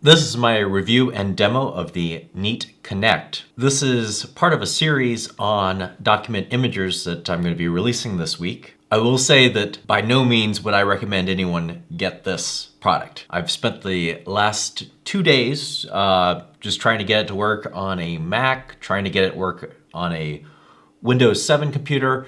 This is my review and demo of the Neat Connect. This is part of a series on document imagers that I'm going to be releasing this week. I will say that by no means would I recommend anyone get this product. I've spent the last 2 days just trying to get it to work on a Mac, trying to get it to work on a Windows 7 computer.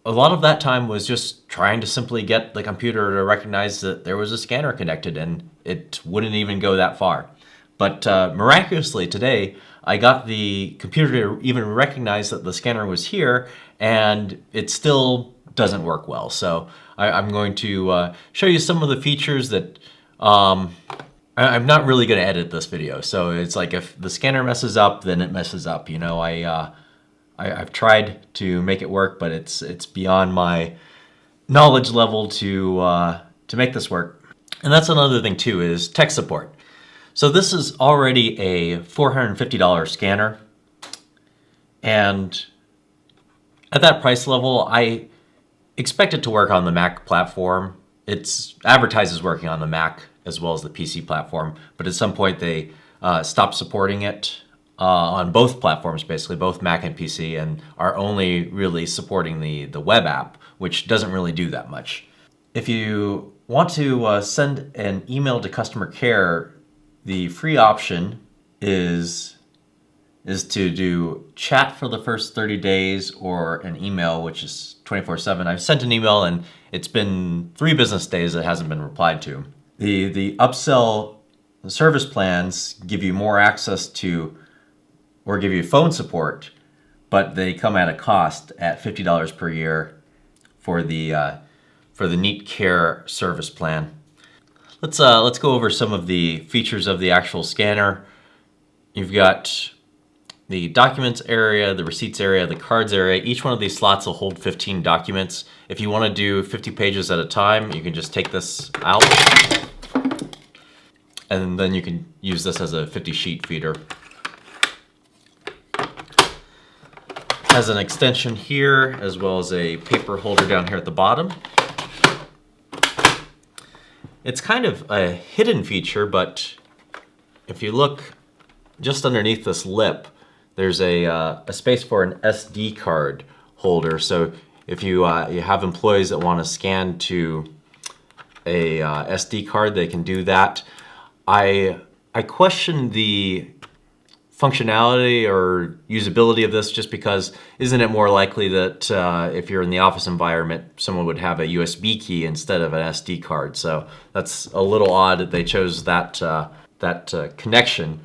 A lot of that time was just trying to simply get the computer to recognize that there was a scanner connected, and it wouldn't even go that far. But miraculously today, I got the computer to even recognize that the scanner was here, and it still doesn't work well. So I'm going to show you some of the features that I'm not really going to edit this video. So it's like if the scanner messes up, then it messes up. You know, I've tried to make it work, but it's beyond my knowledge level to make this work. And that's another thing too, is tech support. So this is already a $450 scanner, and at that price level, I expect it to work on the Mac platform. It's advertises working on the Mac as well as the PC platform, but at some point they stopped supporting it on both platforms, basically both Mac and PC, and are only really supporting the web app, which doesn't really do that much. If you want to send an email to customer care, the free option is to do chat for the first 30 days or an email, which is 24/7. I've sent an email and it's been 3 business days that hasn't been replied to. The upsell service plans give you more access to, or give you phone support, but they come at a cost at $50 per year for the Neat Care service plan. Let's go over some of the features of the actual scanner. You've got the documents area, the receipts area, the cards area. Each one of these slots will hold 15 documents. If you want to do 50 pages at a time, you can just take this out, and then you can use this as a 50-sheet feeder. Has an extension here, as well as a paper holder down here at the bottom. It's kind of a hidden feature, but if you look just underneath this lip, there's a space for an SD card holder. So if you have employees that want to scan to a SD card, they can do that. I question the functionality or usability of this, just because isn't it more likely that if you're in the office environment, someone would have a USB key instead of an SD card? So that's a little odd that they chose that connection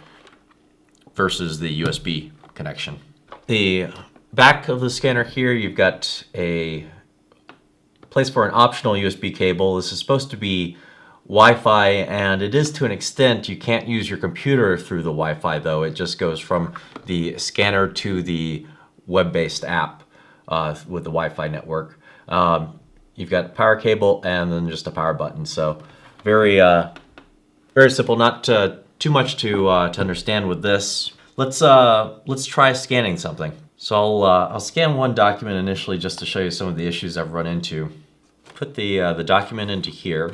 versus the USB connection. The back of the scanner here, you've got a place for an optional USB cable. This is supposed to be Wi-Fi, and it is to an extent. You can't use your computer through the Wi-Fi though. It just goes from the scanner to the web-based app with the Wi-Fi network. You've got power cable and then just a power button. So very simple. Not too much to understand with this. Let's try scanning something. So I'll scan one document initially just to show you some of the issues I've run into. Put the document into here.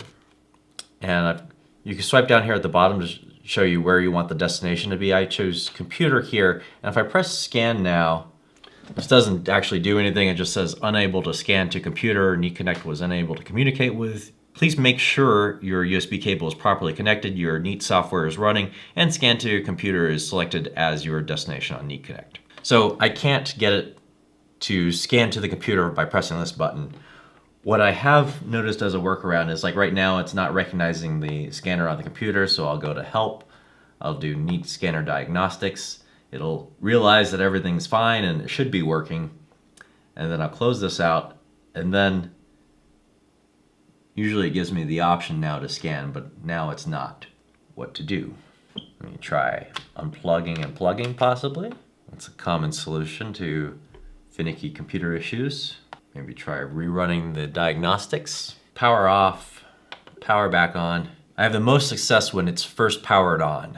And you can swipe down here at the bottom to show you where you want the destination to be. I chose computer here, and if I press scan now, this doesn't actually do anything. It just says unable to scan to computer. Neat Connect was unable to communicate with. Please make sure your USB cable is properly connected, your Neat software is running, and scan to computer is selected as your destination on Neat Connect. So I can't get it to scan to the computer by pressing this button. What I have noticed as a workaround is, like right now, it's not recognizing the scanner on the computer, so I'll go to Help. I'll do Neat Scanner Diagnostics. It'll realize that everything's fine and it should be working. And then I'll close this out, and then usually it gives me the option now to scan, but now it's not. What to do? Let me try unplugging and plugging, possibly. That's a common solution to finicky computer issues. Maybe try rerunning the diagnostics. Power off, power back on. I have the most success when it's first powered on.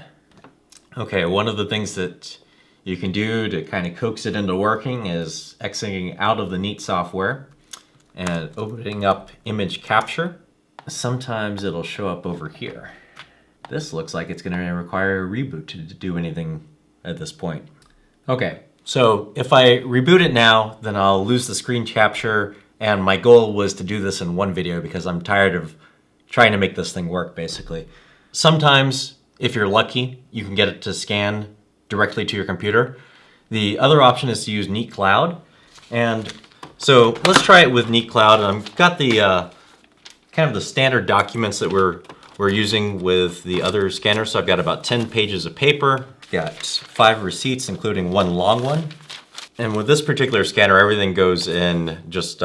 Okay, one of the things that you can do to kind of coax it into working is exiting out of the Neat software and opening up image capture. Sometimes it'll show up over here. This looks like it's going to require a reboot to do anything at this point. Okay, so if I reboot it now, then I'll lose the screen capture, and my goal was to do this in one video because I'm tired of trying to make this thing work, basically. Sometimes, if you're lucky, you can get it to scan directly to your computer. The other option is to use Neat Cloud, and so let's try it with Neat Cloud. I've got the kind of the standard documents that we're using with the other scanner. So I've got about 10 pages of paper, got 5 receipts, including one long one. And with this particular scanner, everything goes in just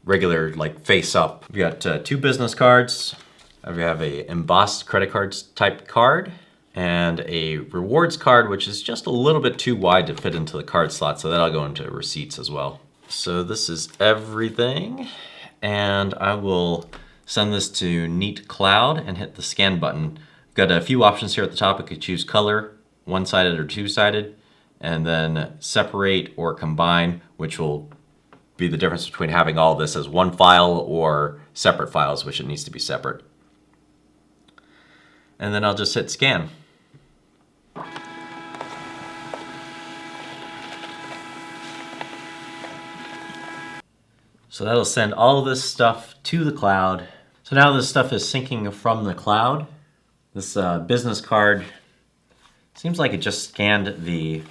regular, like face up. We've got 2 business cards. We have a embossed credit cards type card and a rewards card, which is just a little bit too wide to fit into the card slot. So that'll go into receipts as well. So this is everything. And I will send this to Neat Cloud and hit the scan button. Got a few options here at the top. I could choose color, one-sided or two-sided, and then separate or combine, which will be the difference between having all this as one file or separate files, which it needs to be separate. And then I'll just hit scan. So that'll send all of this stuff to the cloud. So now this stuff is syncing from the cloud. This business card seems like it just scanned the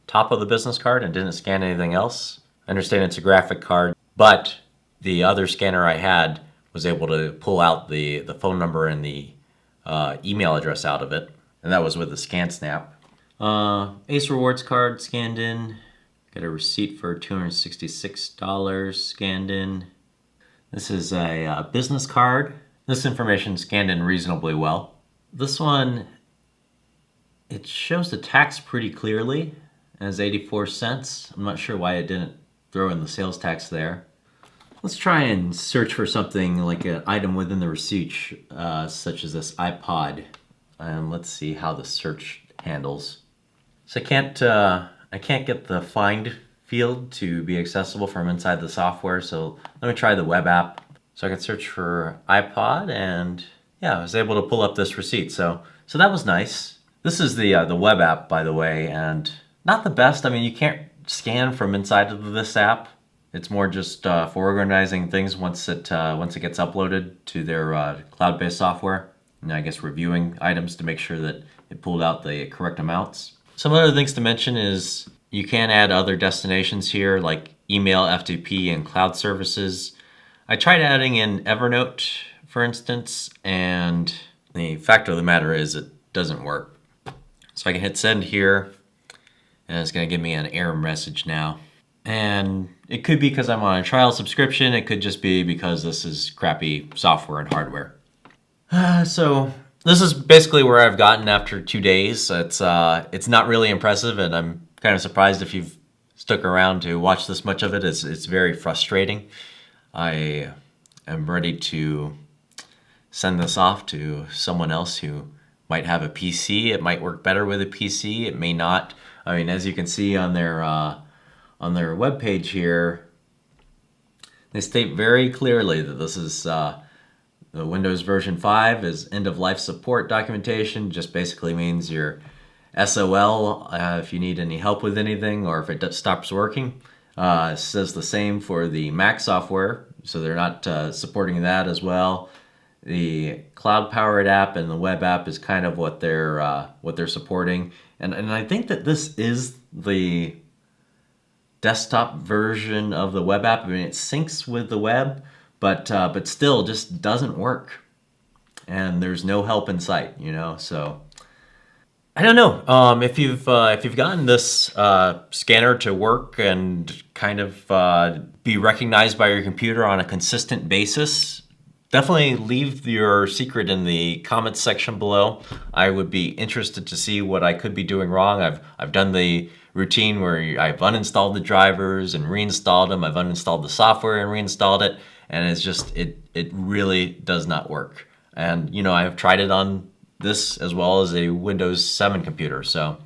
top of the business card and didn't scan anything else. I understand it's a graphic card, but the other scanner I had was able to pull out the phone number and the email address out of it, and that was with the ScanSnap. Ace Rewards card scanned in. Got a receipt for $266 scanned in. This is a business card. This information scanned in reasonably well. This one, it shows the tax pretty clearly as 84 cents. I'm not sure why it didn't throw in the sales tax there. Let's try and search for something like an item within the receipt, such as this iPod. And let's see how the search handles. So I can't get the find field to be accessible from inside the software, so let me try the web app. So I can search for iPod, and yeah, I was able to pull up this receipt. So that was nice. This is the web app, by the way, and not the best. I mean, you can't scan from inside of this app. It's more just for organizing things once it gets uploaded to their cloud-based software, and I guess reviewing items to make sure that it pulled out the correct amounts. Some other things to mention is you can add other destinations here, like email, FTP, and cloud services. I tried adding in Evernote, for instance, and the fact of the matter is it doesn't work. So I can hit send here, and it's going to give me an error message now. And it could be because I'm on a trial subscription. It could just be because this is crappy software and hardware. So this is basically where I've gotten after 2 days. It's not really impressive, and I'm kind of surprised if you've stuck around to watch this much of it. It's very frustrating. I am ready to send this off to someone else who might have a PC. It might work better with a PC. It may not. I mean, as you can see on their webpage here, they state very clearly that this is the Windows version 5 is end-of-life support documentation. Just basically means your SOL if you need any help with anything or if it stops working. It says the same for the Mac software, so they're not supporting that as well. The cloud-powered app and the web app is kind of what they're supporting, and I think that this is the desktop version of the web app. I mean, it syncs with the web, but still just doesn't work, and there's no help in sight, you know. So I don't know if you've gotten this scanner to work and kind of be recognized by your computer on a consistent basis. Definitely leave your secret in the comments section below. I would be interested to see what I could be doing wrong. I've done the routine where I've uninstalled the drivers and reinstalled them. I've uninstalled the software and reinstalled it, and it's just it really does not work. And you know, I've tried it on this as well as a Windows 7 computer. So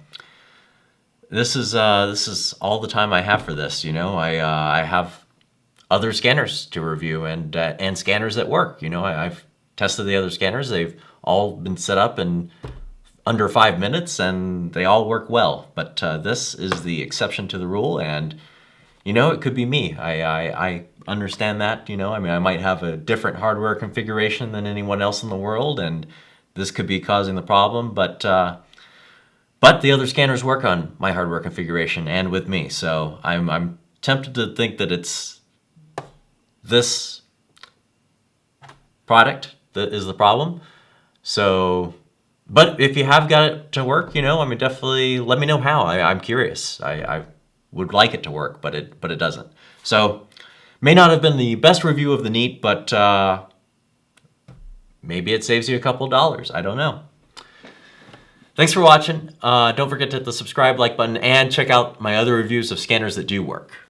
this is all the time I have for this. You know, I have other scanners to review and scanners that work. You know, I've tested the other scanners. They've all been set up in under 5 minutes, and they all work well. But this is the exception to the rule, and it could be me. I understand that. I mean, I might have a different hardware configuration than anyone else in the world, and this could be causing the problem. But the other scanners work on my hardware configuration and with me, so I'm tempted to think that it's this product that is the problem. So, but if you have got it to work, I mean, definitely let me know how. I'm curious. I would like it to work, but it doesn't. So, may not have been the best review of the Neat, but maybe it saves you a couple dollars. I don't know. Thanks for watching. Don't forget to hit the subscribe, like button, and check out my other reviews of scanners that do work.